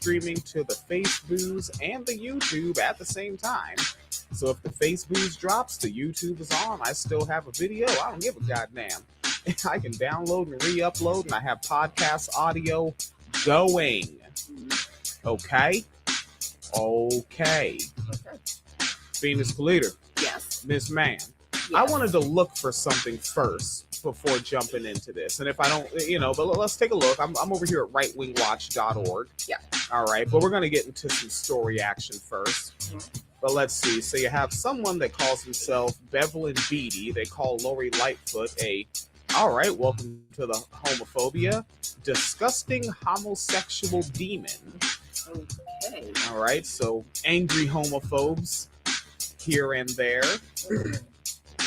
streaming to the Facebooks and the YouTube at the same time. So if the Facebooks drops, the YouTube is on. I still have a video. I don't give a goddamn. I can download and re-upload, and I have podcast audio going. Okay. Venus Leader. Yes. Miss Man. Yes. I wanted to look for something first before jumping into this. And if I don't, but let's take a look. I'm over here at rightwingwatch.org. Yeah. All right. But we're going to get into some story action first. Mm-hmm. But let's see. So you have someone that calls himself Bevelin Beatty. They call Lori Lightfoot all right, welcome to the homophobia. Disgusting homosexual demon. Okay. All right, so angry homophobes here and there.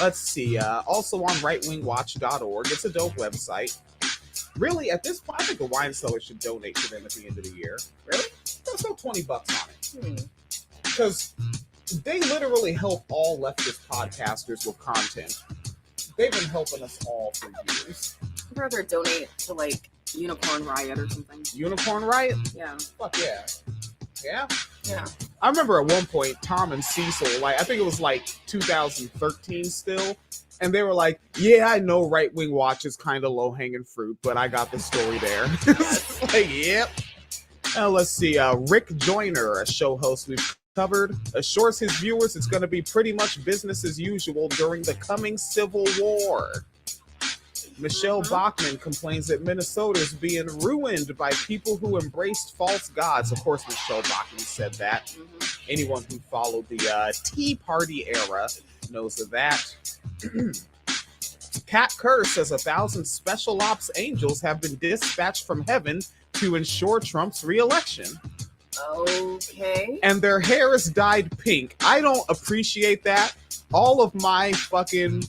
Let's see. Also on rightwingwatch.org. It's a dope website. Really, at this point, I think the wine seller should donate to them at the end of the year. Really? Let's throw $20 on it. Because they literally help all leftist podcasters with content. They've been helping us all for years. I'd rather donate to Unicorn Riot or something. Unicorn Riot? Yeah. Fuck yeah. Yeah? Yeah. I remember at one point, Tom and Cecil, I think it was 2013 still, and they were like, yeah, I know Right Wing Watch is kind of low-hanging fruit, but I got the story there. Yep. Let's see. Rick Joyner, a show host we've covered, assures his viewers it's going to be pretty much business as usual during the coming Civil War. Michelle Bachmann complains that Minnesota is being ruined by people who embraced false gods. Of course, Michelle Bachmann said that. Anyone who followed the Tea Party era knows of that. Kat Kerr says 1,000 special ops angels have been dispatched from heaven to ensure Trump's re-election. Okay. And their hair is dyed pink. I don't appreciate that. All of my fucking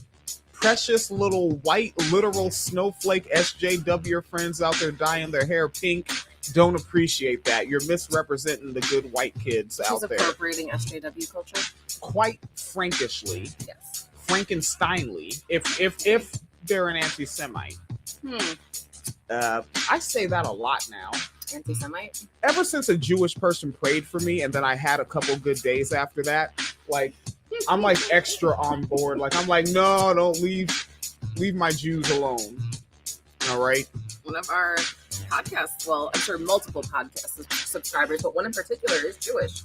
precious little white literal snowflake SJW friends out there dyeing their hair pink don't appreciate that. You're misrepresenting the good white kids out there. She's appropriating SJW culture? Quite frankishly. Yes. Frankensteinly. If they're an anti-Semite. I say that a lot now. Anti-Semite? Ever since a Jewish person prayed for me and then I had a couple good days after that, I'm extra on board. I'm no, don't leave my Jews alone. All right. One of our podcasts, well, I'm sure multiple podcast subscribers, but one in particular is Jewish.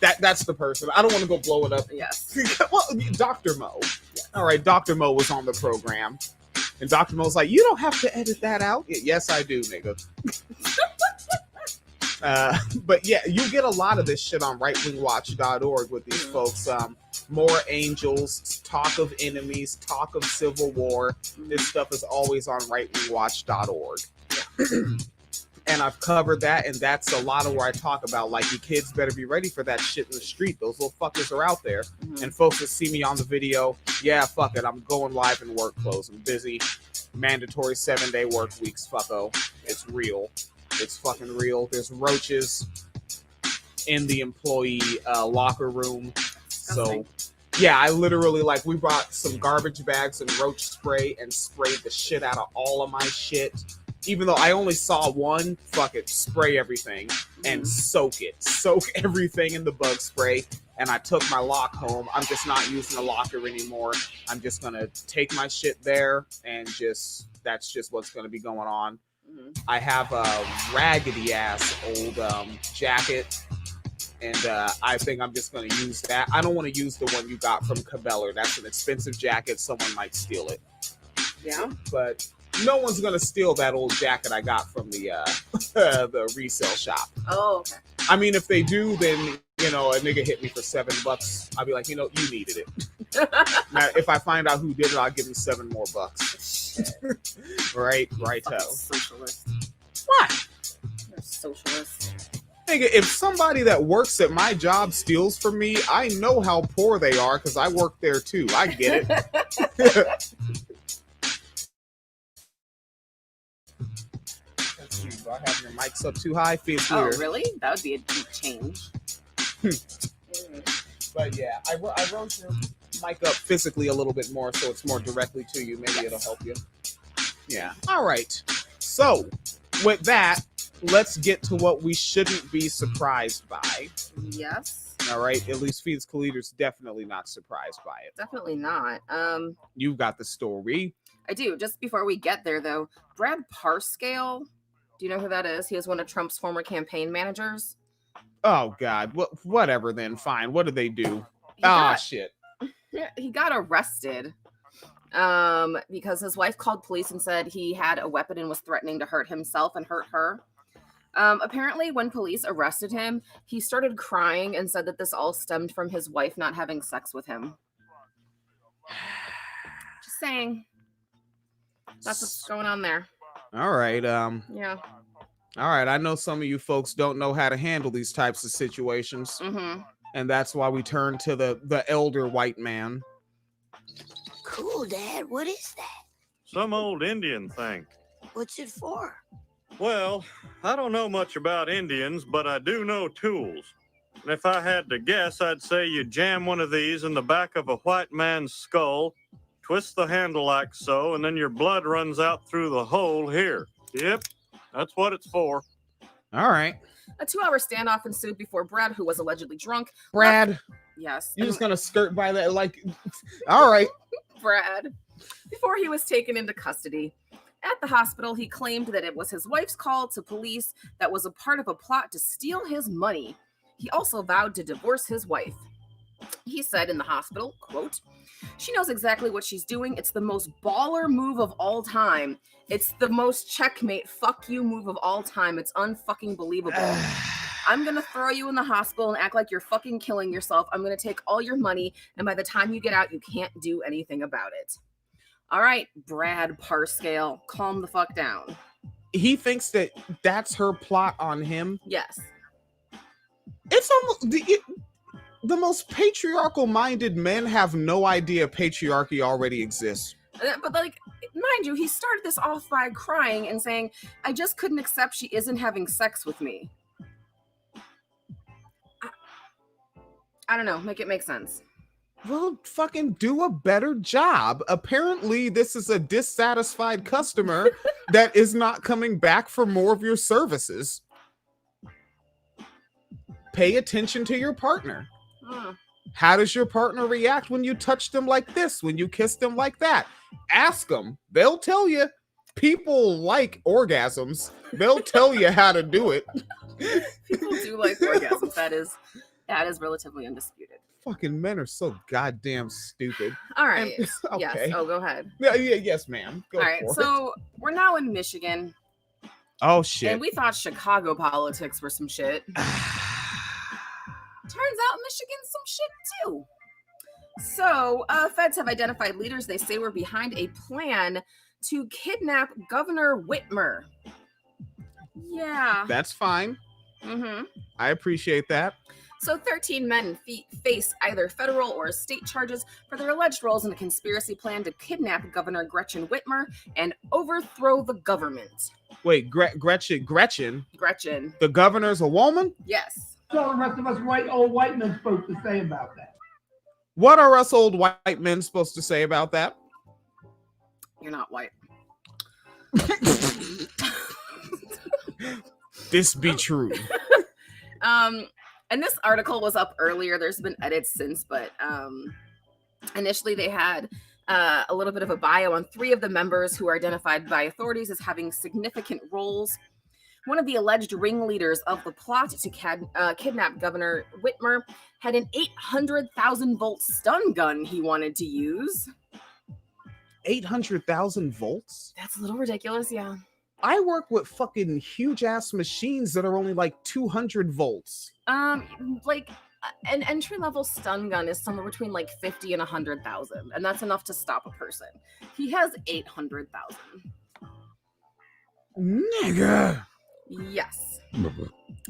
That's the person. I don't want to go blow it up. Yes. Well, Dr. Mo. Yes. All right. Dr. Mo was on the program. And Dr. Mo's like, you don't have to edit that out. Yes, I do, nigga. But yeah, you get a lot of this shit on rightwingwatch.org with these folks. More angels, talk of enemies, talk of civil war. This stuff is always on rightwingwatch.org. And I've covered that, and that's a lot of where I talk about, you kids better be ready for that shit in the street. Those little fuckers are out there. And folks that see me on the video, yeah, fuck it, I'm going live in work clothes. I'm busy. Mandatory 7-day work weeks, fucko. It's real. It's fucking real. There's roaches in the employee locker room. So, yeah, I literally, we brought some garbage bags and roach spray and sprayed the shit out of all of my shit. Even though I only saw one, fuck it, spray everything and soak it. Soak everything in the bug spray. And I took my lock home. I'm just not using a locker anymore. I'm just going to take my shit there and that's just what's going to be going on. I have a raggedy ass old jacket. And I think I'm just going to use that. I don't want to use the one you got from Cabela's. That's an expensive jacket. Someone might steal it. Yeah. But no one's going to steal that old jacket I got from the resale shop. Oh, okay. I mean, if they do, then, a nigga hit me for $7. I'll be like, you needed it. Now, if I find out who did it, I'll give him $7 more. Righto. Socialist. What? You're a socialist. Nigga, if somebody that works at my job steals from me, I know how poor they are because I work there too. I get it. Do I have your mics up too high? Feels weird. Oh, really? That would be a deep change. But yeah, I wrote your mic up physically a little bit more so it's more directly to you. Maybe it'll help you. Yeah. All right. So, with that, let's get to what we shouldn't be surprised by. Yes. All right. At least Phoenix Collider's definitely not surprised by it. Definitely not. You've got the story. I do. Just before we get there, though, Brad Parscale, do you know who that is? He is one of Trump's former campaign managers. Oh, God. Whatever then. Fine. What did they do? Shit. He got arrested because his wife called police and said he had a weapon and was threatening to hurt himself and hurt her. Apparently, when police arrested him, he started crying and said that this all stemmed from his wife not having sex with him. Just saying. That's what's going on there. All right. Yeah. All right. I know some of you folks don't know how to handle these types of situations. Mm-hmm. And that's why we turn to the elder white man. Cool, Dad. What is that? Some old Indian thing. What's it for? Well, I don't know much about Indians, but I do know tools. And if I had to guess, I'd say you jam one of these in the back of a white man's skull, twist the handle like so, and then your blood runs out through the hole here. Yep, that's what it's for. All right. A 2-hour standoff ensued before Brad, who was allegedly drunk. Brad. Yes. You're just going to skirt by that like, all right. Brad. Before he was taken into custody. At the hospital, he claimed that it was his wife's call to police that was a part of a plot to steal his money. He also vowed to divorce his wife. He said in the hospital, quote, "She knows exactly what she's doing. It's the most baller move of all time. It's the most checkmate fuck you move of all time. It's unfucking believable. I'm going to throw you in the hospital and act like you're fucking killing yourself. I'm going to take all your money, and by the time you get out, you can't do anything about it." All right, Brad Parscale, calm the fuck down. He thinks that that's her plot on him. Yes. It's almost the most patriarchal minded men have no idea patriarchy already exists. But like, mind you, he started this off by crying and saying, "I just couldn't accept she isn't having sex with me." I don't know, make it make sense. Well, fucking do a better job. Apparently, this is a dissatisfied customer that is not coming back for more of your services. Pay attention to your partner. How does your partner react when you touch them like this, when you kiss them like that? Ask them. They'll tell you. People like orgasms. They'll tell you how to do it. People do like orgasms. That is relatively undisputed. Fucking men are so goddamn stupid. All right. And, okay. Yes. Oh, go ahead. Yeah, yes, ma'am. Go All right. for So we're now in Michigan. Oh, shit. And we thought Chicago politics were some shit. Turns out Michigan's some shit too. So feds have identified leaders they say were behind a plan to kidnap Governor Whitmer. Yeah. That's fine. Mm-hmm. I appreciate that. So 13 men face either federal or state charges for their alleged roles in a conspiracy plan to kidnap Governor Gretchen Whitmer and overthrow the government. Wait, Gretchen? Gretchen. The governor's a woman? Yes. What are the rest of us old white men supposed to say about that? What are us old white men supposed to say about that? You're not white. This be true. And this article was up earlier. There's been edits since, but initially they had a little bit of a bio on 3 of the members who are identified by authorities as having significant roles. One of the alleged ringleaders of the plot to kidnap Governor Whitmer had an 800,000 volt stun gun he wanted to use. 800,000 volts? That's a little ridiculous, yeah. I work with fucking huge ass machines that are only like 200 volts. Like an entry level stun gun is somewhere between like 50 and 100,000, and that's enough to stop a person. He has 800,000. Nigga. Yes.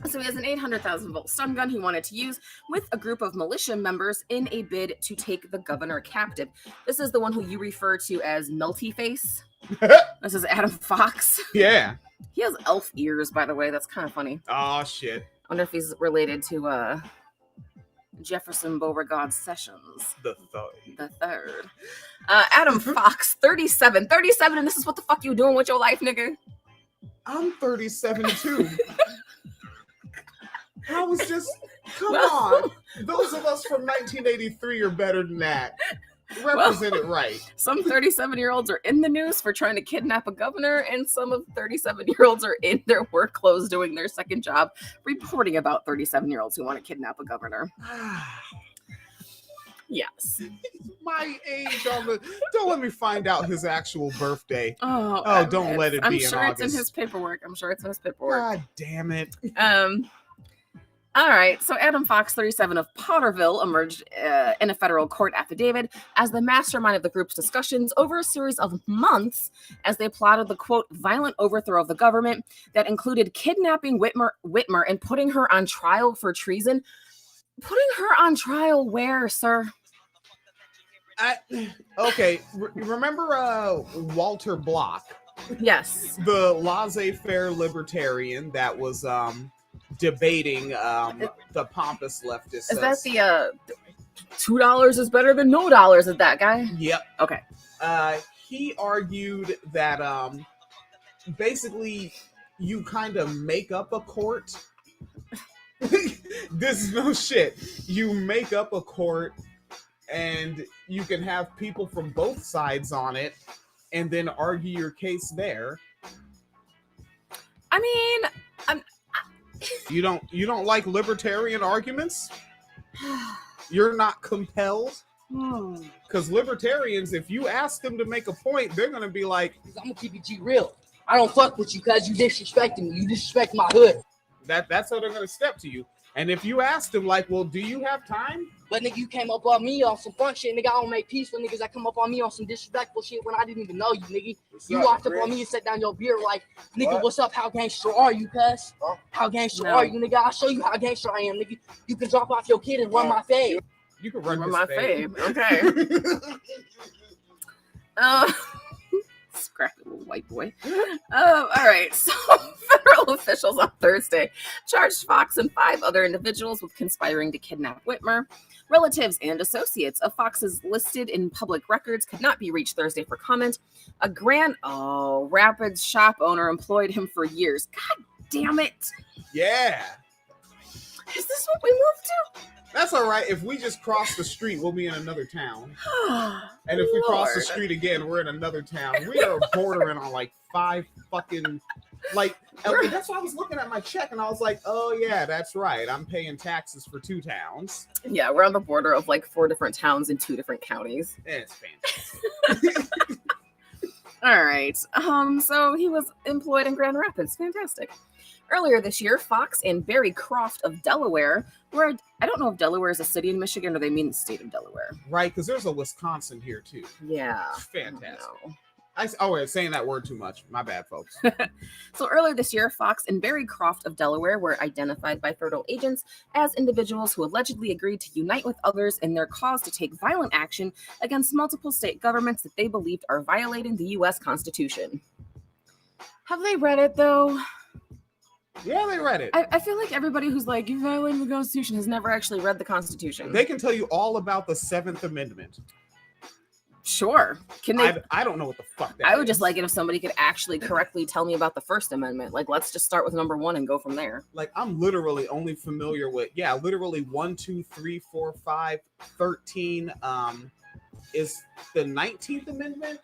So he has an 800,000 volt stun gun he wanted to use with a group of militia members in a bid to take the governor captive. This is the one who you refer to as Melty Face. This is Adam Fox. Yeah. He has elf ears, by the way. That's kind of funny. Oh, shit. I wonder if he's related to Jefferson Beauregard Sessions. The third. Adam Fox, 37. 37, and this is what the fuck you doing with your life, nigga? I'm 37 too. I was just, come Well- on. Those of us from 1983 are better than that. Represent it right. Some 37-year-olds are in the news for trying to kidnap a governor, and some of 37-year-olds are in their work clothes doing their second job, reporting about 37-year-olds who want to kidnap a governor. Yes. My age on the. Don't let me find out his actual birthday. Oh, don't let it I'm be in sure it's in August. his paperwork. God damn it. All right, so Adam Fox, 37 of Potterville, emerged in a federal court affidavit as the mastermind of the group's discussions over a series of months as they plotted the, quote, violent overthrow of the government that included kidnapping Whitmer and putting her on trial for treason. Putting her on trial where, sir? Remember Walter Block, Yes. the laissez-faire libertarian that was debating the pompous leftist. Is that the $2 is better than no dollars? Is that guy? Yep. Okay. He argued that basically you kind of make up a court. This is no shit. You make up a court and you can have people from both sides on it and then argue your case there. I mean, You don't like libertarian arguments? You're not compelled? Because libertarians, if you ask them to make a point, they're going to be like, I'm going to keep it G real. I don't fuck with you because you disrespecting me. You disrespect my hood. that's how they're going to step to you. And if you ask them, like, well, do you have time? But nigga, you came up on me on some fun shit. Nigga, I don't make peace with niggas that come up on me on some disrespectful shit when I didn't even know you, nigga. You walked up on me and set down your beer like, nigga, what's up? How gangster are you, cuz? How gangster are you, nigga? I'll show you how gangster I am, nigga. You can drop off your kid and run my fade. You can run my fave. Okay. Scrappy little white boy. All right. So federal officials on Thursday charged Fox and 5 other individuals with conspiring to kidnap Whitmer. Relatives and associates of Fox's listed in public records could not be reached Thursday for comment. A Grand Rapids shop owner employed him for years. God damn it. Yeah. Is this what we moved to? That's all right. If we just cross the street, we'll be in another town. And if we cross the street again, we're in another town. We are bordering on like 5 fucking, like, that's why I was looking at my check and I was like, oh yeah, that's right. I'm paying taxes for 2 towns. Yeah, we're on the border of like 4 different towns in 2 different counties. It's fantastic. All right. So he was employed in Grand Rapids. Fantastic. Earlier this year, Fox and Barry Croft of Delaware were, I don't know if Delaware is a city in Michigan or they mean the state of Delaware. Right, because there's a Wisconsin here too. Yeah. Fantastic. No. I'm saying that word too much. My bad, folks. So earlier this year, Fox and Barry Croft of Delaware were identified by federal agents as individuals who allegedly agreed to unite with others in their cause to take violent action against multiple state governments that they believed are violating the U.S. Constitution. Have they read it, though? Yeah, they read it. I feel like everybody who's like, you're violating the Constitution has never actually read the Constitution. They can tell you all about the 7th Amendment. Sure. Can they? I don't know what the fuck that I would is. just like it if somebody could actually correctly tell me about the First Amendment. Like, let's just start with number 1 and go from there. Like, I'm literally only familiar with, literally 1, 2, 3, 4, 5, 13. Is the 19th Amendment?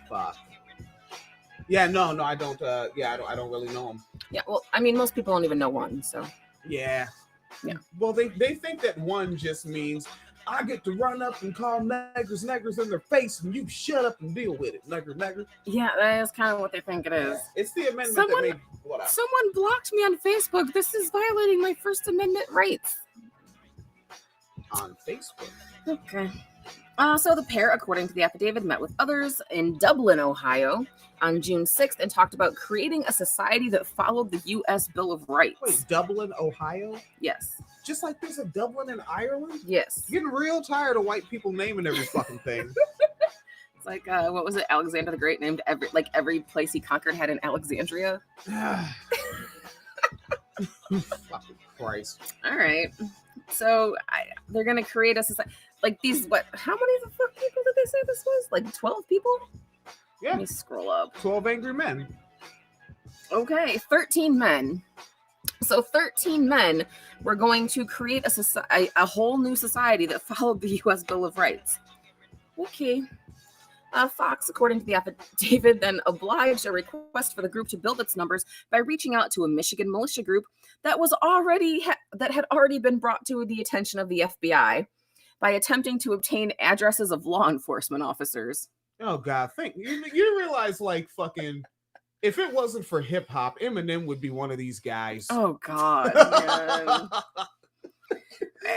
Fuck. Yeah, no, I don't. I don't really know them. Yeah, well, I mean, most people don't even know 1, so. Yeah. Yeah. Well, they think that 1 just means I get to run up and call neggers in their face, and you shut up and deal with it, nigger. Yeah, that is kind of what they think it is. It's the amendment that made whatever. Someone blocked me on Facebook. This is violating my First Amendment rights. On Facebook. Okay. So the pair, according to the affidavit, met with others in Dublin, Ohio on June 6th and talked about creating a society that followed the U.S. Bill of Rights. Wait, Dublin, Ohio? Yes. Just like there's a Dublin in Ireland? Yes. Getting real tired of white people naming every fucking thing. It's like, what was it? Alexander the Great named every place he conquered had an Alexandria. Fucking Christ. All right. So they're going to create a society. Like these, how many the fuck people did they say this was? Like 12 people? Yeah. Let me scroll up. 12 angry men. Okay, 13 men. So 13 men were going to create a whole new society that followed the U.S. Bill of Rights. Okay. Fox, according to the affidavit, then obliged a request for the group to build its numbers by reaching out to a Michigan militia group that had already been brought to the attention of the FBI by attempting to obtain addresses of law enforcement officers. Oh God, you realize like fucking if it wasn't for hip hop, Eminem would be one of these guys. Oh God, man.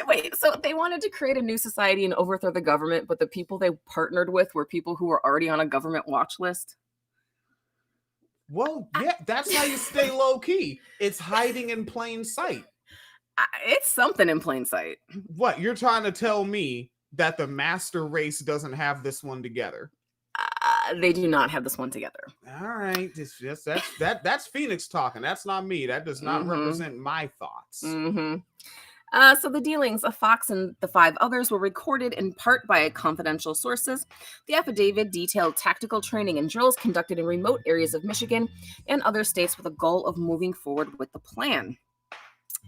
Wait, so they wanted to create a new society and overthrow the government, but the people they partnered with were people who were already on a government watch list? Well, yeah, that's how you stay low key. It's hiding in plain sight. It's something in plain sight. What, you're trying to tell me that the master race doesn't have this one together? They do not have this one together. All right, it's just that's Phoenix talking. That's not me. That does not represent my thoughts. So the dealings of Fox and the 5 others were recorded in part by confidential sources. The affidavit detailed tactical training and drills conducted in remote areas of Michigan and other states with a goal of moving forward with the plan.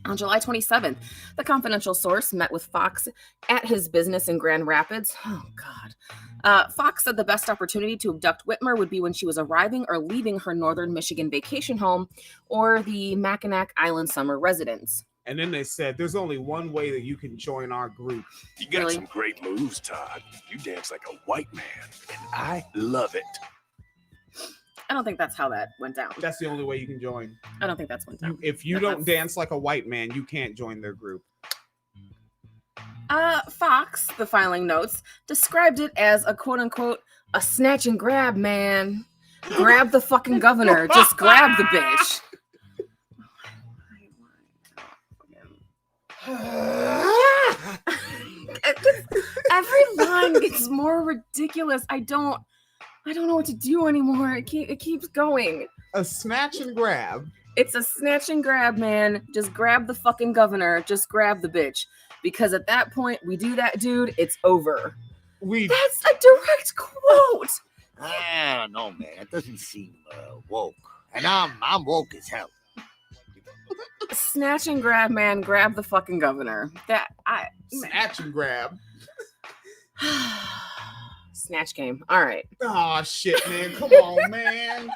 On July 27th, the confidential source met with Fox at his business in Grand Rapids. Oh, God. Fox said the best opportunity to abduct Whitmer would be when she was arriving or leaving her northern Michigan vacation home or the Mackinac Island summer residence. And then they said, there's only one way that you can join our group. You got some great moves, Todd. You dance like a white man, and I love it. I don't think that's how that went down. That's the only way you can join. I don't think that's went down. If you don't dance like a white man, you can't join their group. Fox, the filing notes, described it as a quote-unquote, a snatch and grab, man. Grab the fucking governor. Just grab the bitch. Every line gets more ridiculous. I don't know what to do anymore. It keeps going. A snatch and grab. It's a snatch and grab, man. Just grab the fucking governor. Just grab the bitch. Because at that point, we do that, dude, it's over. That's a direct quote. I don't know, man. That doesn't seem woke. And I'm woke as hell. Snatch and grab, man. Grab the fucking governor. Snatch and grab. Snatch game. All right. Oh shit, man. Come on, man.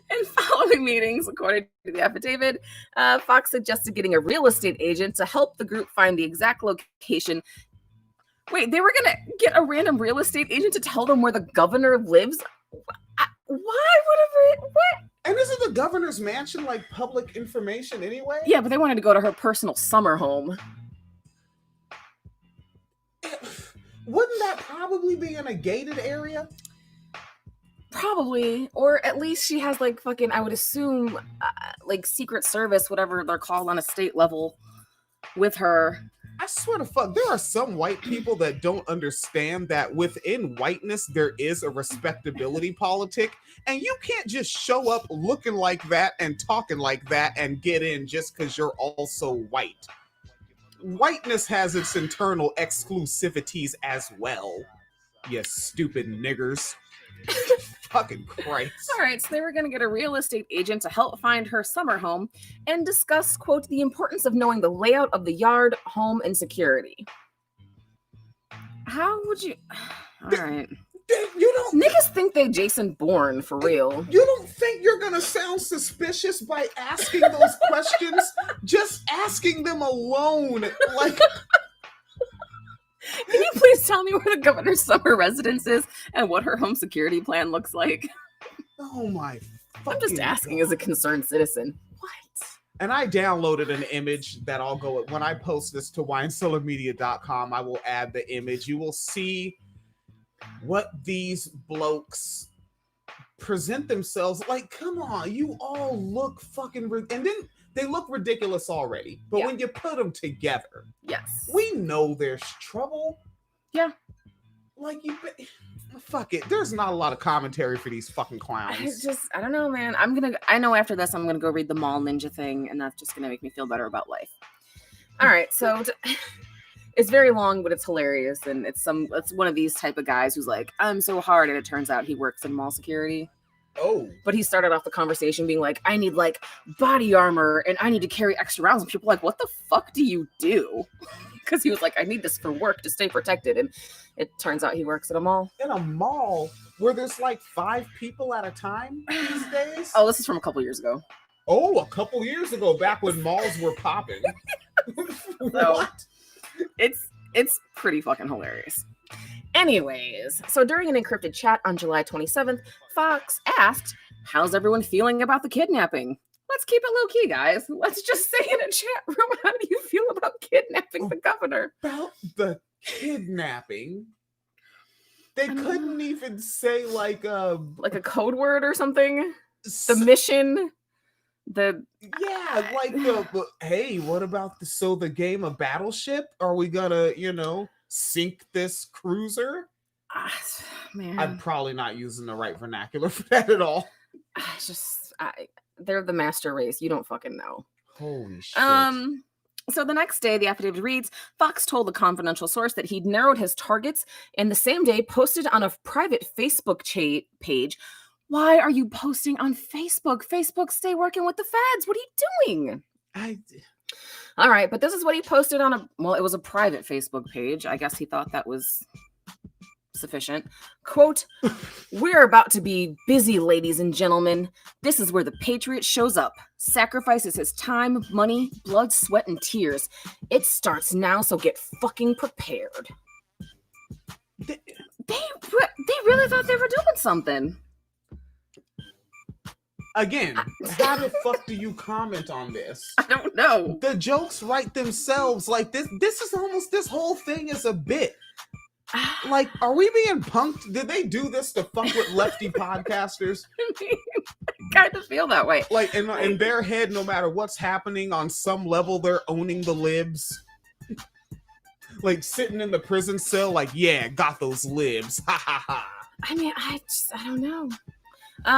In following meetings, according to the affidavit, Fox suggested getting a real estate agent to help the group find the exact location. Wait, they were gonna get a random real estate agent to tell them where the governor lives? Why would what? And isn't the governor's mansion like public information anyway? Yeah, but they wanted to go to her personal summer home. Wouldn't that probably be in a gated area? Probably. Or at least she has like fucking, I would assume, like Secret Service, whatever they're called on a state level with her. I swear to fuck, there are some white people that don't understand that within whiteness, there is a respectability politic. And you can't just show up looking like that and talking like that and get in just because you're also white. Whiteness has its internal exclusivities as well. You stupid niggers. Fucking Christ. All right, so they were going to get a real estate agent to help find her summer home and discuss, quote, the importance of knowing the layout of the yard, home, and security. How would you... All right. You don't... Niggas think they Jason Bourne, for real. You don't think you're going to sound suspicious by asking those questions? Just asking them alone. Like... Can you please tell me where the governor's summer residence is and what her home security plan looks like? Oh my I'm just asking as a concerned citizen. What? And I downloaded an image that I'll go... When I post this to winecellarmedia.com, I will add the image. You will see what these blokes present themselves like. Come on, you all look fucking... And then they look ridiculous already. But when you put them together... Yes. We know there's trouble. Yeah. Like, fuck it. There's not a lot of commentary for these fucking clowns. I don't know, man. I know after this, I'm going to go read the Mall Ninja thing, and that's just going to make me feel better about life. All right. So it's very long, but it's hilarious. And it's one of these type of guys who's like, I'm so hard. And it turns out he works in mall security. Oh. But he started off the conversation being like, I need like body armor and I need to carry extra rounds. And people were like, what the fuck do you do? Because he was like, I need this for work to stay protected. And it turns out he works at a mall. In a mall where there's like 5 people at a time these days? Oh, this is from a couple years ago. Oh, a couple years ago, back when malls were popping. So it's pretty fucking hilarious. Anyways, so during an encrypted chat on July 27th, Fox asked, how's everyone feeling about the kidnapping? Let's keep it low-key, guys. Let's just say in a chat room, how do you feel about kidnapping the governor? About the kidnapping? They couldn't even say like a code word or something? The mission? Yeah, like hey, what about the game of Battleship? Are we gonna, sink this cruiser? Man. I'm probably not using the right vernacular for that at all. They're the master race. You don't fucking know. Holy shit. So the next day, the affidavit reads, Fox told the confidential source that he'd narrowed his targets and the same day posted on a private Facebook page. Why are you posting on Facebook? Facebook, stay working with the feds. What are you doing? All right, but this is what he posted on it was a private Facebook page. I guess he thought that was sufficient. Quote, we're about to be busy, ladies and gentlemen. This is where the patriot shows up, sacrifices his time, money, blood, sweat, and tears. It starts now, so get fucking prepared. They really thought they were doing something. Again, how the fuck do you comment on this? I don't know. The jokes write themselves. Like this whole thing is a bit. Like, are we being punked? Did they do this to fuck with lefty podcasters? I kind of feel that way. Like, in their head, no matter what's happening, on some level, they're owning the libs. Like, sitting in the prison cell, like, yeah, got those libs. Ha ha ha. I mean, I don't know.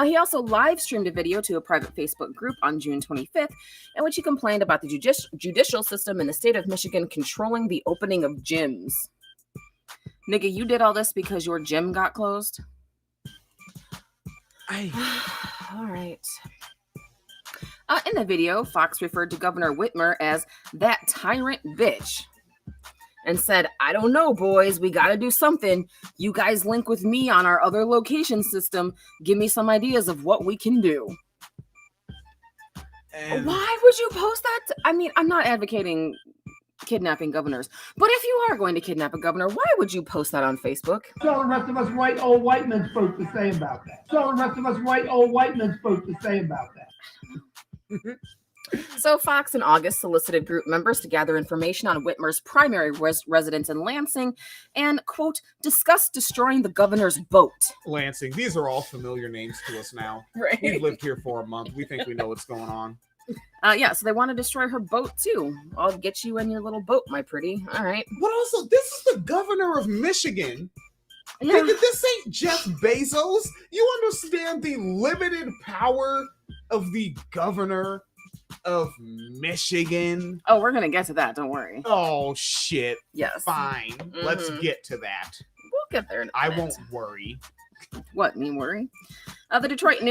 He also live streamed a video to a private Facebook group on June 25th, in which he complained about the judicial system in the state of Michigan controlling the opening of gyms. Nigga, you did all this because your gym got closed? All right. In the video, Fox referred to Governor Whitmer as that tyrant bitch and said, I don't know, boys, we got to do something. You guys link with me on our other location system. Give me some ideas of what we can do. And why would you post that? I mean, I'm not advocating kidnapping governors, but if you are going to kidnap a governor, why would you post that on Facebook? That's all the rest of us white old white men supposed to say about that. That's all the rest of us white old white men supposed to say about that. So Fox in August solicited group members to gather information on Whitmer's primary residence in Lansing and, quote, discuss destroying the governor's boat. Lansing. These are all familiar names to us now. Right. We've lived here for a month. We think we know what's going on. So they want to destroy her boat too. I'll get you in your little boat, my pretty. All right. But also, this is the governor of Michigan. Yeah. Nigga, this ain't Jeff Bezos. You understand the limited power of the governor of Michigan? Oh, we're gonna get to that. Don't worry. Oh shit. Yes. Fine. Mm-hmm. Let's get to that. We'll get there in a I minute. won't worry. What, me worry? The Detroit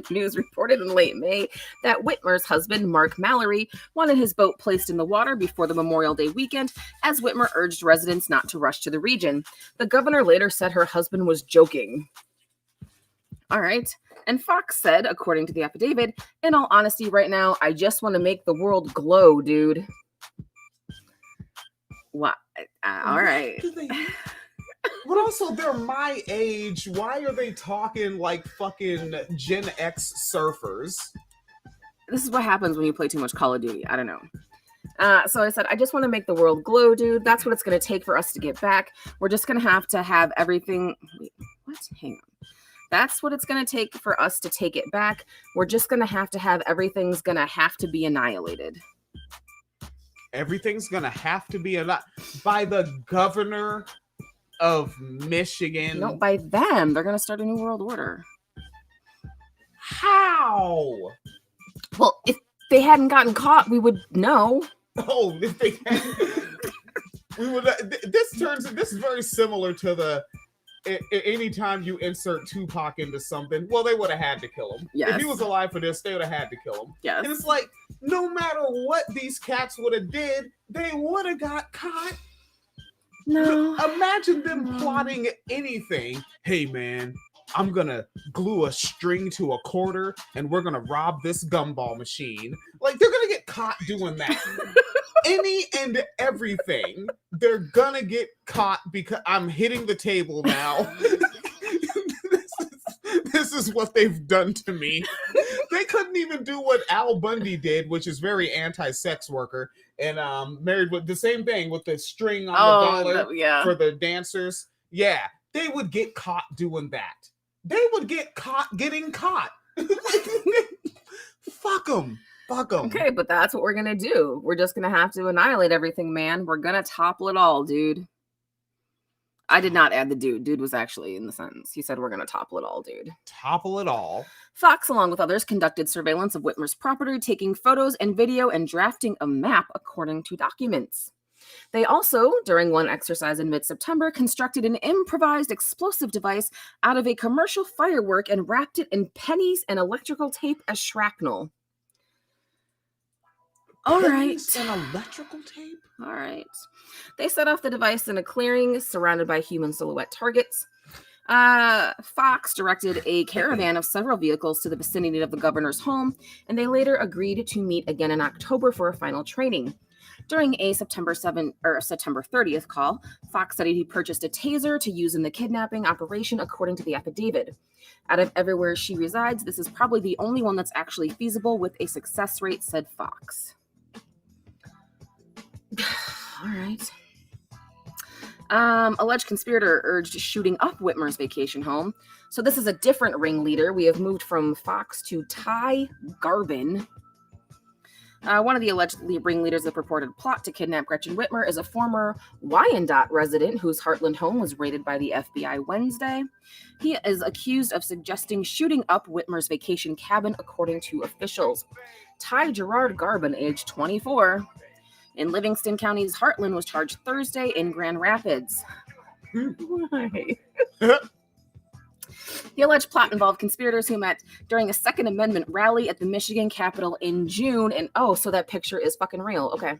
News reported in late May that Whitmer's husband, Mark Mallory, wanted his boat placed in the water before the Memorial Day weekend, as Whitmer urged residents not to rush to the region. The governor later said her husband was joking. All right. And Fox said, according to the affidavit, in all honesty, right now, I just want to make the world glow, dude. What? All right. But also, they're my age. Why are they talking like fucking Gen X surfers? This is what happens when you play too much Call of Duty. I don't know. So I said, I just want to make the world glow, dude. That's what it's going to take for us to get back. We're just going to have everything. Wait, what? Hang on. That's what it's going to take for us to take it back. We're just going to have everything's going to have to be annihilated. Everything's going to have to be by the governor of Michigan. No, by them. They're going to start a new world order. How? Well, if they hadn't gotten caught, we would know. Oh, if they hadn't. We would. This is very similar to anytime you insert Tupac into something, well, they would have had to kill him. Yes. If he was alive for this, they would have had to kill him. Yes. And it's like, no matter what these cats would have did, they would have got caught. No. Imagine them plotting anything. Hey, man, I'm gonna glue a string to a quarter and we're gonna rob this gumball machine. Like, they're gonna get caught doing that. Any and everything, they're gonna get caught because I'm hitting the table now. This is what they've done to me. They couldn't even do what Al Bundy did, which is very anti-sex worker, and married with the same thing with the string on the dollar for the dancers. Yeah, they would get caught doing that. They would get caught getting caught. Fuck them. Fuck them. Okay, but that's what we're gonna do. We're just gonna have to annihilate everything, man. We're gonna topple it all, dude. I did not add the dude. Dude was actually in the sentence. He said we're gonna topple it all, dude. Topple it all. Fox, along with others, conducted surveillance of Whitmer's property, taking photos and video and drafting a map according to documents. They also, during one exercise in mid-September, constructed an improvised explosive device out of a commercial firework and wrapped it in pennies and electrical tape as shrapnel. All right. And electrical tape? All right. They set off the device in a clearing surrounded by human silhouette targets. Fox directed a caravan of several vehicles to the vicinity of the governor's home, and they later agreed to meet again in October for a final training. During a September 30th call, Fox said he purchased a taser to use in the kidnapping operation, according to the affidavit. Out of everywhere she resides, this is probably the only one that's actually feasible with a success rate, said Fox. All right. Alleged conspirator urged shooting up Whitmer's vacation home. So this is a different ringleader. We have moved from Fox to Ty Garbin. One of the alleged ringleaders of the purported plot to kidnap Gretchen Whitmer is a former Wyandotte resident whose Heartland home was raided by the FBI Wednesday. He is accused of suggesting shooting up Whitmer's vacation cabin, according to officials. Ty Gerard Garbin, age 24, in Livingston County's Heartland, was charged Thursday in Grand Rapids. Why? The alleged plot involved conspirators who met during a Second Amendment rally at the Michigan Capitol in June. And so that picture is fucking real. Okay.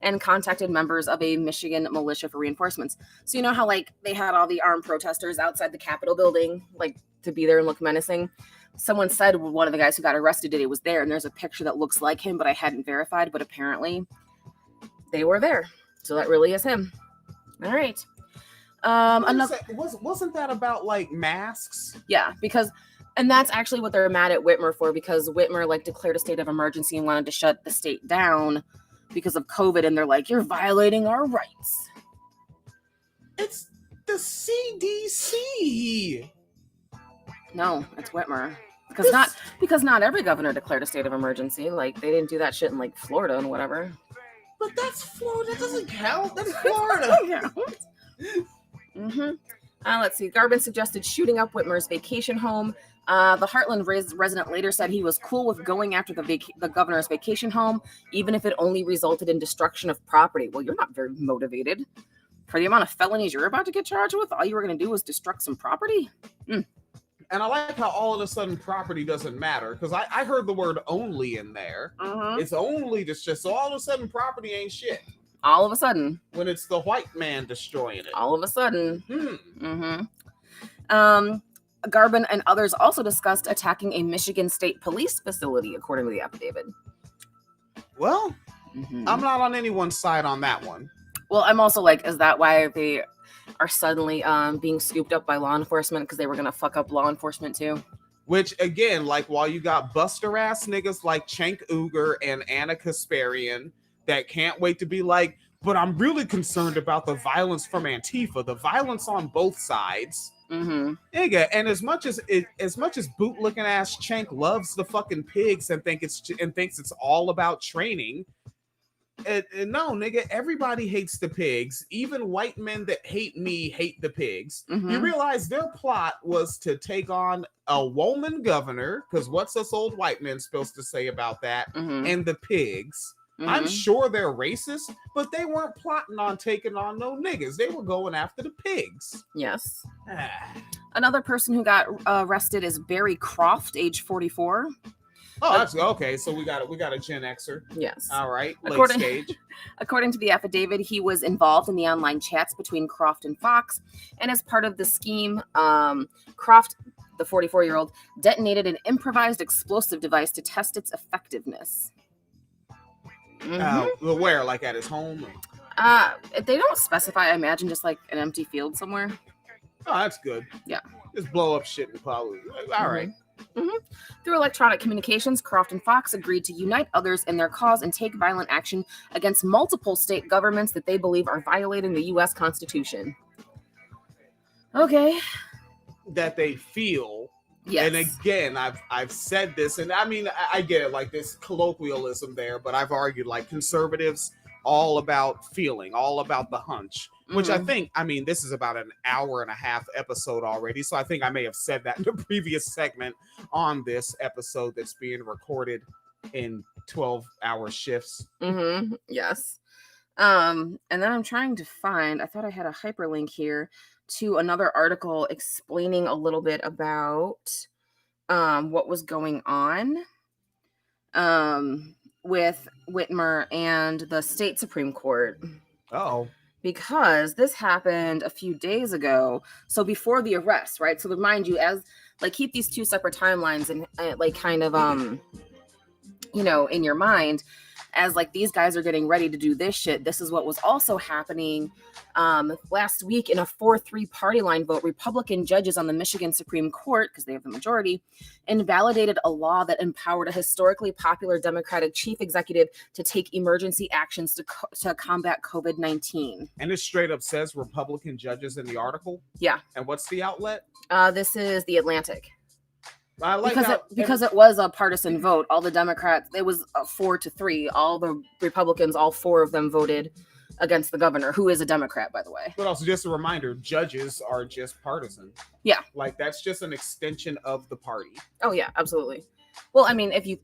And contacted members of a Michigan militia for reinforcements. So you know how like they had all the armed protesters outside the Capitol building, like to be there and look menacing? Someone said one of the guys who got arrested today was there, and there's a picture that looks like him, but I hadn't verified, but apparently they were there. So that really is him. All right. Wasn't that about like masks? Yeah, and that's actually what they're mad at Whitmer for, because Whitmer like declared a state of emergency and wanted to shut the state down because of COVID, and they're like, you're violating our rights. It's the CDC. No, it's Whitmer. Because not every governor declared a state of emergency. Like they didn't do that shit in like Florida and whatever. But that's Florida. That doesn't count. That's Florida. Yeah. Mm-hmm. Let's see. Garbin suggested shooting up Whitmer's vacation home. The Heartland resident later said he was cool with going after the governor's vacation home, even if it only resulted in destruction of property. Well, you're not very motivated. For the amount of felonies you're about to get charged with, all you were going to do was destruct some property? Mm. And I like how all of a sudden property doesn't matter, because I heard the word only in there. Mm-hmm. It's only just so all of a sudden property ain't shit. All of a sudden. When it's the white man destroying it. All of a sudden. Garbin and others also discussed attacking a Michigan State Police facility, according to the affidavit. Well, I'm not on anyone's side on that one. Well, I'm also like, is that why they are suddenly being scooped up by law enforcement? Because they were going to fuck up law enforcement too? Which, again, like while you got buster ass niggas like Cenk Uygur and Anna Kasparian that can't wait to be like, but I'm really concerned about the violence from Antifa, the violence on both sides. Nigga, and as much as boot looking ass Cenk loves the fucking pigs and thinks it's all about training, no, nigga, everybody hates the pigs. Even white men that hate me hate the pigs. You realize their plot was to take on a woman governor, because what's us old white men supposed to say about that? And the pigs. I'm sure they're racist, but they weren't plotting on taking on no niggas. They were going after the pigs. Yes. Another person who got arrested is Barry Croft, age 44. Oh, that's okay. So we got a Gen Xer. Yes. All right. Late stage. According to the affidavit, he was involved in the online chats between Croft and Fox, and as part of the scheme, Croft, the 44-year-old, detonated an improvised explosive device to test its effectiveness. Where? Like at his home? They don't specify. I imagine just like an empty field somewhere. Oh, that's good. Yeah. Just blow up shit and probably. All right. Through electronic communications, Croft and Fox agreed to unite others in their cause and take violent action against multiple state governments that they believe are violating the U.S. Constitution. Okay. That they feel. Yes. And again, I've said this, and I mean, I get it, like this colloquialism there, but I've argued like conservatives, all about feeling, all about the hunch, which I think, I mean, this is about an hour and a half episode already, so I think I may have said that in the previous segment on this episode that's being recorded in 12-hour shifts. Yes. And then I'm trying to find, I thought I had a hyperlink here to another article explaining a little bit about what was going on with Whitmer and the state Supreme Court. Oh. Because this happened a few days ago. So before the arrest, right? So to remind you, as like keep these two separate timelines and like kind of in your mind, as like these guys are getting ready to do this shit. This is what was also happening last week in a 4-3 party line vote. Republican judges on the Michigan Supreme Court, because they have the majority, invalidated a law that empowered a historically popular Democratic chief executive to take emergency actions to combat COVID-19. And it straight up says Republican judges in the article? Yeah. And what's the outlet? This is The Atlantic. I like because it was a partisan vote. All the Democrats, it was 4-3. All the Republicans, all 4 of them voted against the governor, who is a Democrat, by the way. But also, just a reminder, judges are just partisan. Yeah. Like, that's just an extension of the party. Oh, yeah, absolutely. Well, I mean, if you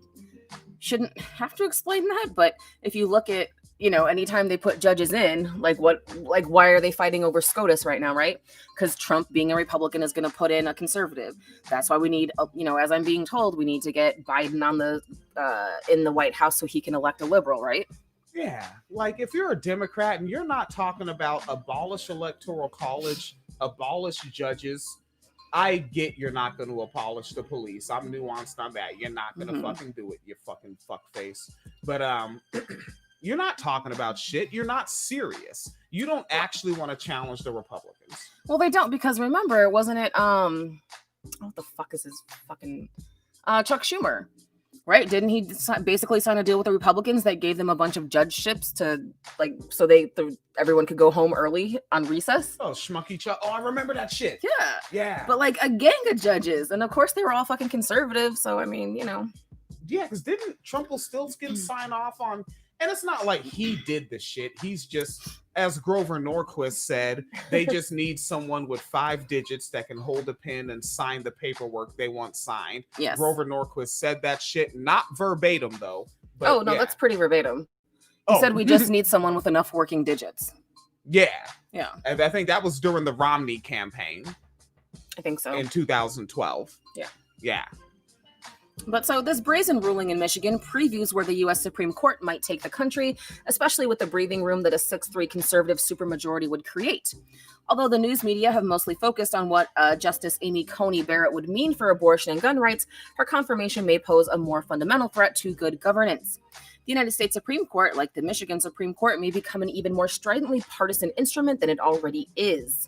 shouldn't have to explain that, but if you look at, anytime they put judges in, why are they fighting over SCOTUS right now, right? Because Trump, being a Republican, is going to put in a conservative. That's why we need, as I'm being told, we need to get Biden on in the White House so he can elect a liberal, right? Yeah. Like, if you're a Democrat and you're not talking about abolish electoral college, abolish judges, I get you're not going to abolish the police. I'm nuanced on that. You're not going to fucking do it, you fucking fuckface. But, you're not talking about shit. You're not serious. You don't actually want to challenge the Republicans. Well, they don't, because remember, wasn't it, what the fuck is his fucking, Chuck Schumer, right? Didn't he basically sign a deal with the Republicans that gave them a bunch of judgeships to, so everyone could go home early on recess? Oh, Schmucky Chuck. Oh, I remember that shit. Yeah. Yeah. But, a gang of judges. And, of course, they were all fucking conservative, so, I mean, Yeah, because didn't Trumpelstiltskin sign off on... And it's not like he did the shit. He's just, as Grover Norquist said, they just need someone with 5 digits that can hold a pen and sign the paperwork they want signed. Yes. Grover Norquist said that shit, not verbatim though. But that's pretty verbatim. He said we just need someone with enough working digits. Yeah. Yeah. And I think that was during the Romney campaign. I think so. In 2012. Yeah. Yeah. But so this brazen ruling in Michigan previews where the U.S. Supreme Court might take the country, especially with the breathing room that a 6-3 conservative supermajority would create. Although the news media have mostly focused on what Justice Amy Coney Barrett would mean for abortion and gun rights, her confirmation may pose a more fundamental threat to good governance. The United States Supreme Court, like the Michigan Supreme Court, may become an even more stridently partisan instrument than it already is.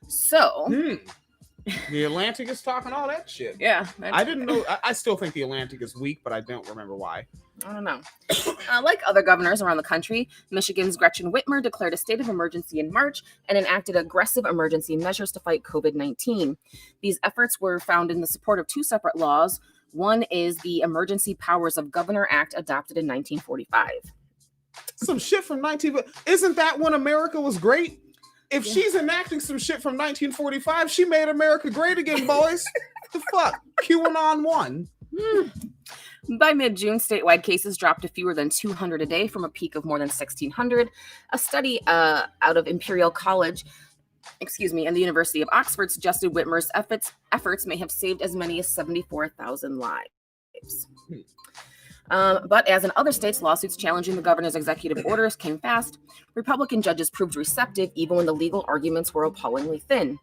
So... The Atlantic is talking all that shit. Yeah. I didn't know. I still think the Atlantic is weak, but I don't remember why. I don't know. Like other governors around the country, Michigan's Gretchen Whitmer declared a state of emergency in March and enacted aggressive emergency measures to fight COVID-19. These efforts were found in the support of 2 separate laws. One is the Emergency Powers of Governor Act adopted in 1945. Some shit from Isn't that when America was great? If she's enacting some shit from 1945, she made America great again, boys. The fuck? QAnon won. By mid-June, statewide cases dropped to fewer than 200 a day from a peak of more than 1,600. A study out of Imperial College, and the University of Oxford suggested Whitmer's efforts may have saved as many as 74,000 lives. But as in other states, lawsuits challenging the governor's executive orders came fast. Republican judges proved receptive even when the legal arguments were appallingly thin.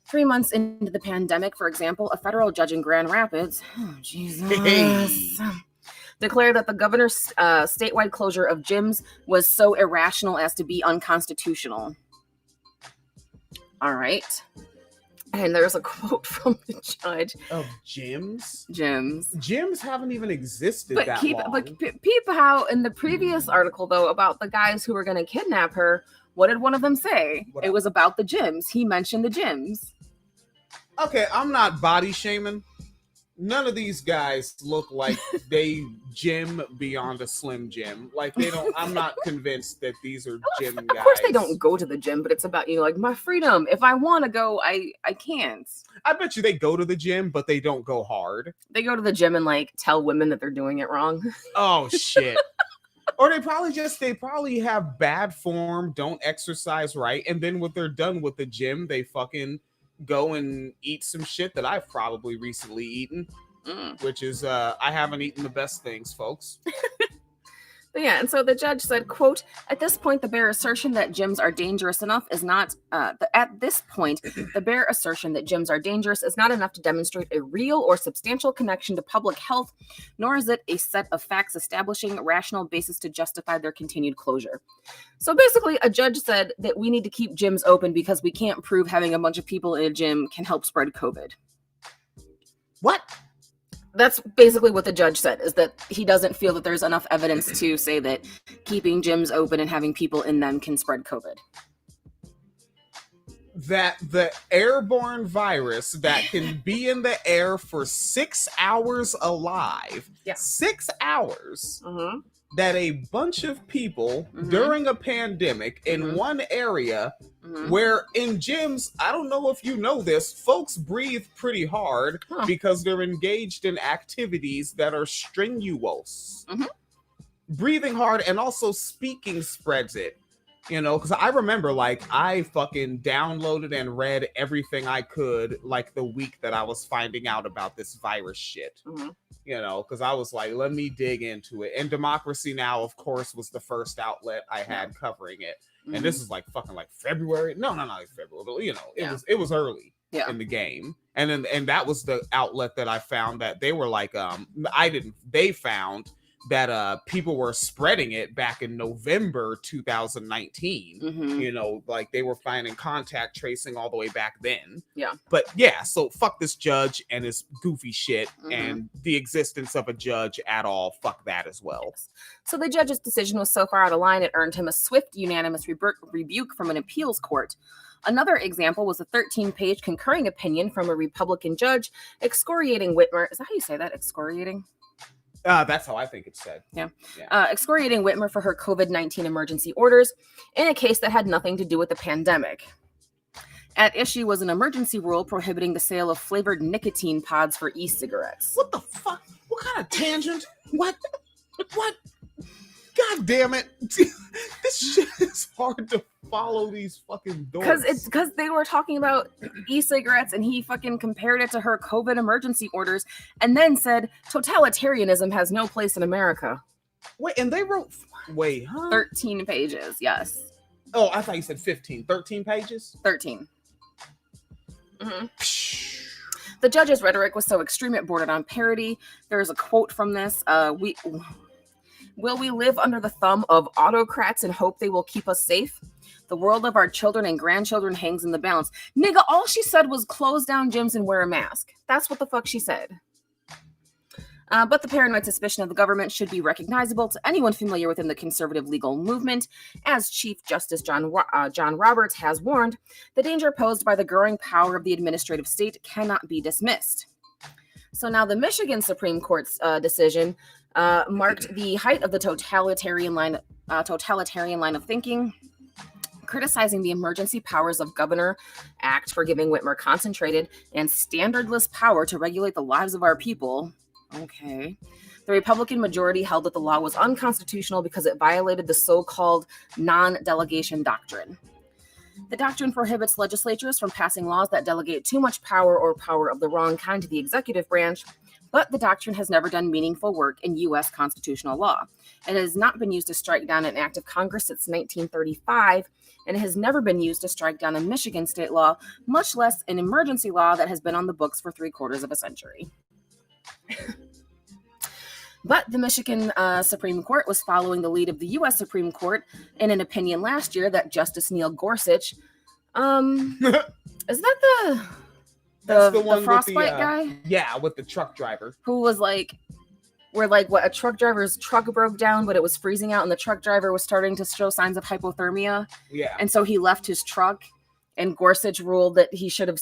3 months into the pandemic, for example, a federal judge in Grand Rapids, declared that the governor's statewide closure of gyms was so irrational as to be unconstitutional. All right. And there's a quote from the judge. Of gyms? Gyms haven't even existed that long. But peep how in the previous article, though, about the guys who were going to kidnap her, what did one of them say? It was about the gyms. He mentioned the gyms. Okay, I'm not body shaming. None of these guys look like they gym beyond a Slim Jim. Like they don't. I'm not convinced that these are gym guys. Of course, they don't go to the gym, but it's about like my freedom. If I want to go, I can't. I bet you they go to the gym, but they don't go hard. They go to the gym and like tell women that they're doing it wrong. Oh shit. Or they probably have bad form, don't exercise right, and then when they're done with the gym, they fucking go and eat some shit that I've probably recently eaten, which is I haven't eaten the best things, folks. But yeah, and so the judge said, quote, at this point, the bare assertion that gyms are dangerous enough is not, at this point, the bare assertion that gyms are dangerous is not enough to demonstrate a real or substantial connection to public health, nor is it a set of facts establishing a rational basis to justify their continued closure. So basically, a judge said that we need to keep gyms open because we can't prove having a bunch of people in a gym can help spread COVID. What? That's basically what the judge said, is that he doesn't feel that there's enough evidence to say that keeping gyms open and having people in them can spread COVID. That the airborne virus that can be in the air for 6 hours alive, 6 hours, that a bunch of people during a pandemic in one area where in gyms, I don't know if you know this, folks breathe pretty hard because they're engaged in activities that are strenuous. Breathing hard and also speaking spreads it. You know, because I remember, like, I fucking downloaded and read everything I could, like, the week that I was finding out about this virus shit. You know, because I was like, let me dig into it. And Democracy Now!, of course, was the first outlet I had covering it. And this is like fucking like February. No, February. But, you know, it was early in the game. And that was the outlet that I found that they were like, they found that people were spreading it back in November 2019. You know, like they were finding contact tracing all the way back then. But yeah, so fuck this judge and his goofy shit and the existence of a judge at all. Fuck that as well. So the judge's decision was so far out of line, it earned him a swift, unanimous rebuke from an appeals court. Another example was a 13-page concurring opinion from a Republican judge excoriating Whitmer. Is that how you say that? Excoriating? That's how I think it's said. Excoriating Whitmer for her COVID-19 emergency orders in a case that had nothing to do with the pandemic. At issue was an emergency rule prohibiting the sale of flavored nicotine pods for e-cigarettes. What the fuck? What kind of tangent? What? God damn it. This shit is hard to follow these fucking doors. Because they were talking about e-cigarettes and he fucking compared it to her COVID emergency orders and then said totalitarianism has no place in America. Wait, and they wrote 13 pages, yes. Oh, I thought you said 15. 13 pages? 13. The judge's rhetoric was so extreme it bordered on parody. There's a quote from this. Will we live under the thumb of autocrats and hope they will keep us safe? The world of our children and grandchildren hangs in the balance. Nigga, all she said was close down gyms and wear a mask. That's what the fuck she said. But the paranoid suspicion of the government should be recognizable to anyone familiar within the conservative legal movement. As Chief Justice John Roberts has warned, the danger posed by the growing power of the administrative state cannot be dismissed. So now the Michigan Supreme Court's decision marked the height of the totalitarian line of thinking, criticizing the emergency powers of Governor Act for giving Whitmer concentrated and standardless power to regulate the lives of our people. Okay. The Republican majority held that the law was unconstitutional because it violated the so-called non-delegation doctrine. The doctrine prohibits legislatures from passing laws that delegate too much power or power of the wrong kind to the executive branch, but the doctrine has never done meaningful work in U.S. constitutional law. It has not been used to strike down an act of Congress since 1935, and it has never been used to strike down a Michigan state law, much less an emergency law that has been on the books for 3/4 of a century. But the Michigan Supreme Court was following the lead of the U.S. Supreme Court in an opinion last year that Justice Neil Gorsuch, is that the one frostbite with the, guy? Yeah, with the truck driver. Who was like, a truck driver's truck broke down, but it was freezing out, and the truck driver was starting to show signs of hypothermia. Yeah. And so he left his truck, and Gorsuch ruled that he should have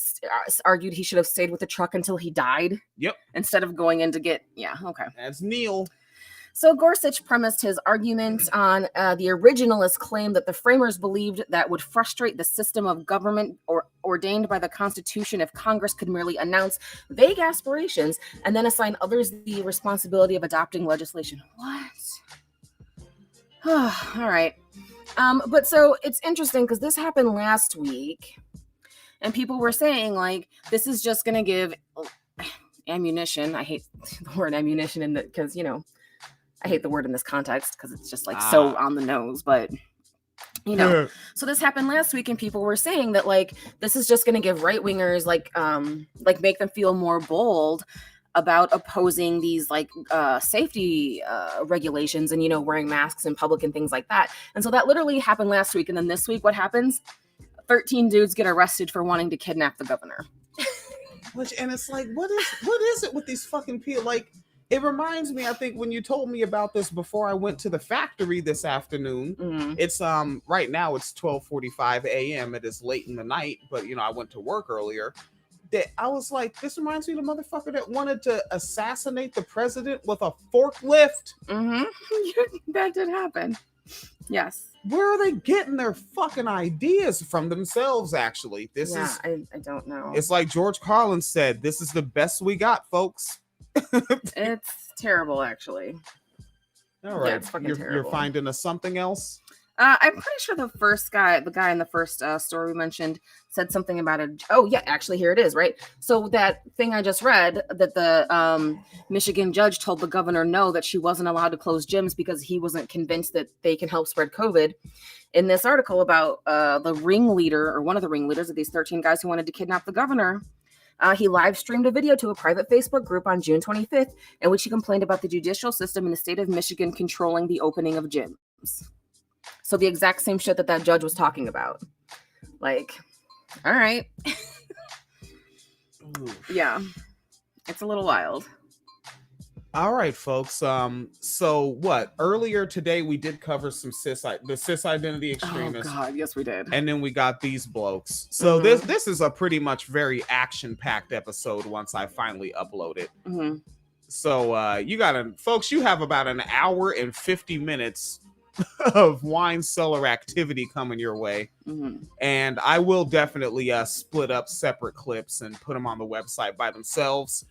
argued he should have stayed with the truck until he died. Yep. Instead of going in to get, okay. That's Neil. So Gorsuch premised his argument on the originalist claim that the framers believed that would frustrate the system of government ordained by the Constitution if Congress could merely announce vague aspirations and then assign others the responsibility of adopting legislation. What? All right. But so it's interesting because this happened last week, and people were saying, like, this is just going to give ammunition. I hate the word ammunition in because, I hate the word in this context because it's just like so on the nose, but so this happened last week, and people were saying that, like, this is just going to give right wingers like make them feel more bold about opposing these safety regulations and wearing masks in public and things like that. And so that literally happened last week. And then this week, what happens? 13 dudes get arrested for wanting to kidnap the governor. And it's like, what is it with these fucking people? Like, it reminds me, I think, when you told me about this before I went to the factory this afternoon. Mm-hmm. It's right now it's 12:45 a.m. It is late in the night, but I went to work earlier. That I was like, this reminds me of the motherfucker that wanted to assassinate the president with a forklift. Mm-hmm. That did happen. Yes. Where are they getting their fucking ideas from themselves? Actually, I don't know. It's like George Carlin said, this is the best we got, folks. It's terrible, actually. All right, it's fucking terrible. You're finding us something else? I'm pretty sure the guy in the first story we mentioned said something about actually, here it is, right? So that thing I just read, that the Michigan judge told the governor no, that she wasn't allowed to close gyms because he wasn't convinced that they can help spread COVID. In this article about the ringleader, or one of the ringleaders of these 13 guys who wanted to kidnap the governor, he live streamed a video to a private Facebook group on June 25th, in which he complained about the judicial system in the state of Michigan controlling the opening of gyms. So the exact same shit that judge was talking about. Like, all right. Yeah. It's a little wild. All right, folks. So what? Earlier today we did cover some the cis identity extremists. Oh God, yes we did. And then we got these blokes. So this is a pretty much very action-packed episode once I finally upload it. Mm-hmm. So folks, you have about an hour and 50 minutes of wine cellar activity coming your way. Mm-hmm. And I will definitely split up separate clips and put them on the website by themselves,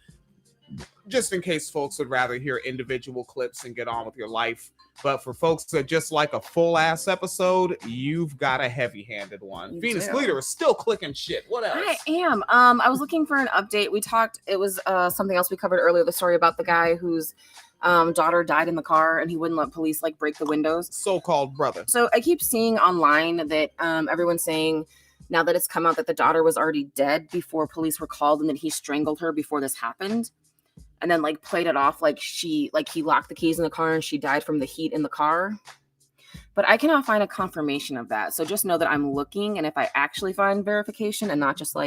just in case folks would rather hear individual clips and get on with your life. But for folks that just like a full ass episode, you've got a heavy-handed one. You Venus do. Leader is still clicking shit. What else? I am. I was looking for an update. It was something else we covered earlier, the story about the guy whose daughter died in the car and he wouldn't let police break the windows. So-called brother. So I keep seeing online that everyone's saying now that it's come out that the daughter was already dead before police were called and that he strangled her before this happened. And then played it off like he locked the keys in the car and she died from the heat in the car. But I cannot find a confirmation of that. So just know that I'm looking, and if I actually find verification and not just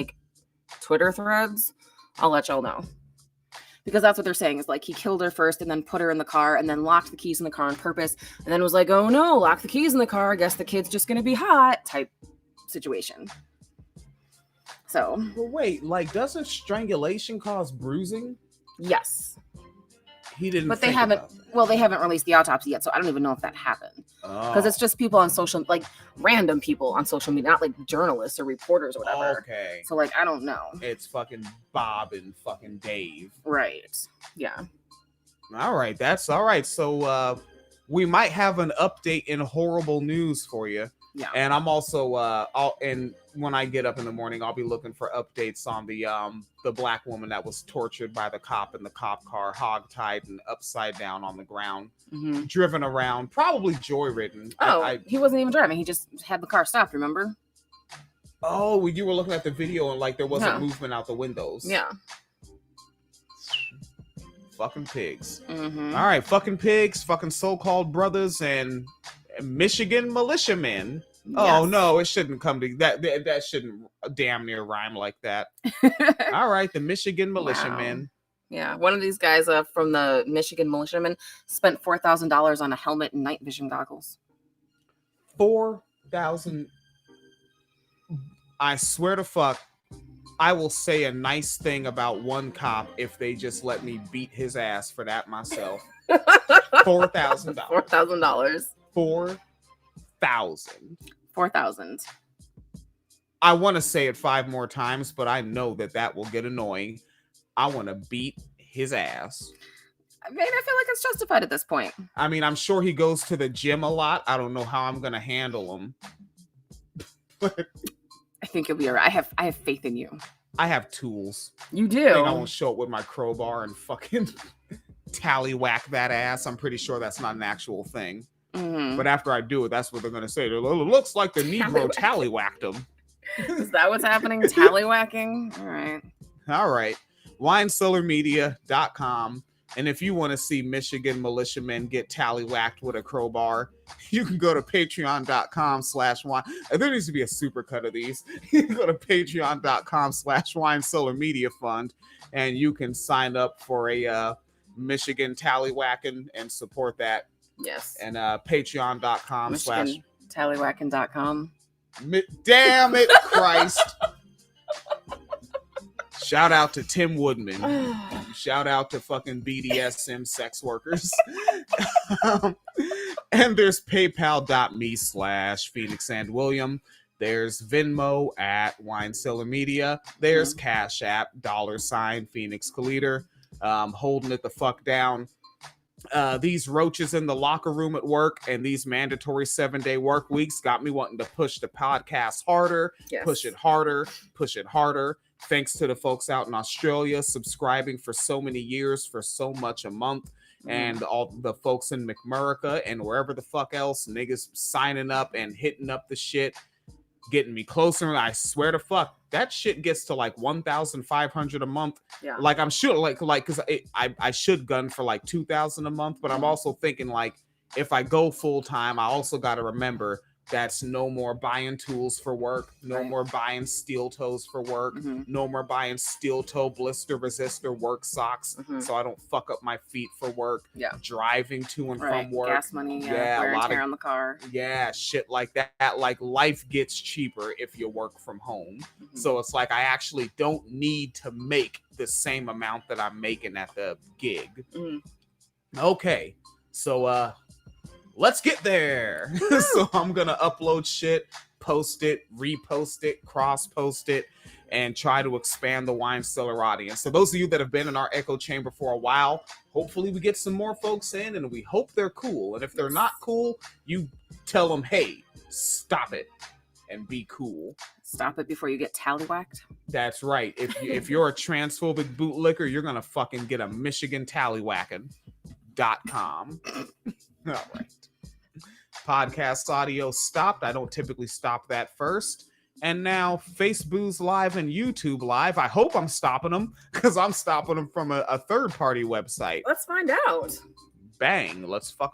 Twitter threads, I'll let y'all know. Because that's what they're saying is he killed her first and then put her in the car and then locked the keys in the car on purpose. And then was like, oh no, lock the keys in the car. I guess the kid's just going to be hot type situation. So. But wait, doesn't strangulation cause bruising? Yes. He didn't. But they haven't released the autopsy yet, so I don't even know if that happened. Because it's just people on social, random people on social media, not journalists or reporters or whatever. Okay. So I don't know. It's fucking Bob and fucking Dave. Right. Yeah. All right, that's all right. So we might have an update in horrible news for you. Yeah. And I'm also and when I get up in the morning, I'll be looking for updates on the black woman that was tortured by the cop in the cop car, hogtied and upside down on the ground, driven around, probably joyridden. Oh, he wasn't even driving. He just had the car stopped, remember? Oh, you were looking at the video and like there wasn't movement out the windows. Yeah. Fucking pigs. All right, fucking pigs, fucking so-called brothers, and Michigan militiamen. Yes. Oh no, it shouldn't come to that. That shouldn't damn near rhyme like that. All right, the Michigan militiamen. Wow. Yeah, one of these guys from the Michigan militiamen spent $4,000 on a helmet and night vision goggles. 4,000. I swear to fuck, I will say a nice thing about one cop if they just let me beat his ass for that myself. $4,000. $4,000. 4,000. 4,000. I want to say it 5 more times, but I know that will get annoying. I want to beat his ass. I mean, I feel like it's justified at this point. I mean, I'm sure he goes to the gym a lot. I don't know how I'm going to handle him. But I think you'll be all right. I have faith in you. I have tools. You do. I think I won't show up with my crowbar and fucking tallywhack that ass. I'm pretty sure that's not an actual thing. But after I do it, that's what they're going to say. It looks like the Negro tallywhacked him. Is that what's happening? Tallywhacking? All right. All right. WineCellarMedia.com. And if you want to see Michigan militiamen get tallywhacked with a crowbar, you can go to patreon.com/wine. There needs to be a supercut of these. You can go to patreon.com/WineCellarMedia Fund, and you can sign up for a Michigan tallywhacking and support that. Yes. And patreon.com/ tallywhacking.com. Damn it, Christ. Shout out to Tim Woodman. Shout out to fucking BDSM sex workers. And there's paypal.me/Phoenix and William. There's Venmo at Wine Cellar Media. There's Cash App, $ Phoenix Caliter. Holding it the fuck down. These roaches in the locker room at work and these mandatory 7-day work weeks got me wanting to push the podcast harder, push it harder. Thanks to the folks out in Australia subscribing for so many years for so much a month, and all the folks in McMurica and wherever the fuck else, niggas signing up and hitting up the shit, getting me closer. I swear to fuck, that shit gets to like 1,500 a month. Yeah. Like I'm sure, like because I should gun for like 2,000 a month, but I'm also thinking like if I go full time, I also got to remember that's no more buying tools for work, no more buying steel toes for work, no more buying steel toe blister resistor work socks, so I don't fuck up my feet for work. Yeah, driving to and from work, gas money, wear and tear on the car. Yeah, shit like that. Like life gets cheaper if you work from home. So it's like I actually don't need to make the same amount that I'm making at the gig. Okay, so let's get there. So I'm gonna upload shit, post it, repost it, cross-post it, and try to expand the Wine Cellar audience. So those of you that have been in our echo chamber for a while, hopefully we get some more folks in, and we hope they're cool. And if they're not cool, you tell them, hey, stop it and be cool. Stop it before you get tallywhacked. That's right. If you're a transphobic bootlicker, you're gonna fucking get a Michigan tallywhacking.com. All right. Podcast audio stopped. I don't typically stop that first. And now Facebook's live and YouTube live. I hope I'm stopping them because I'm stopping them from a third-party website. Let's find out. Bang. Let's fuck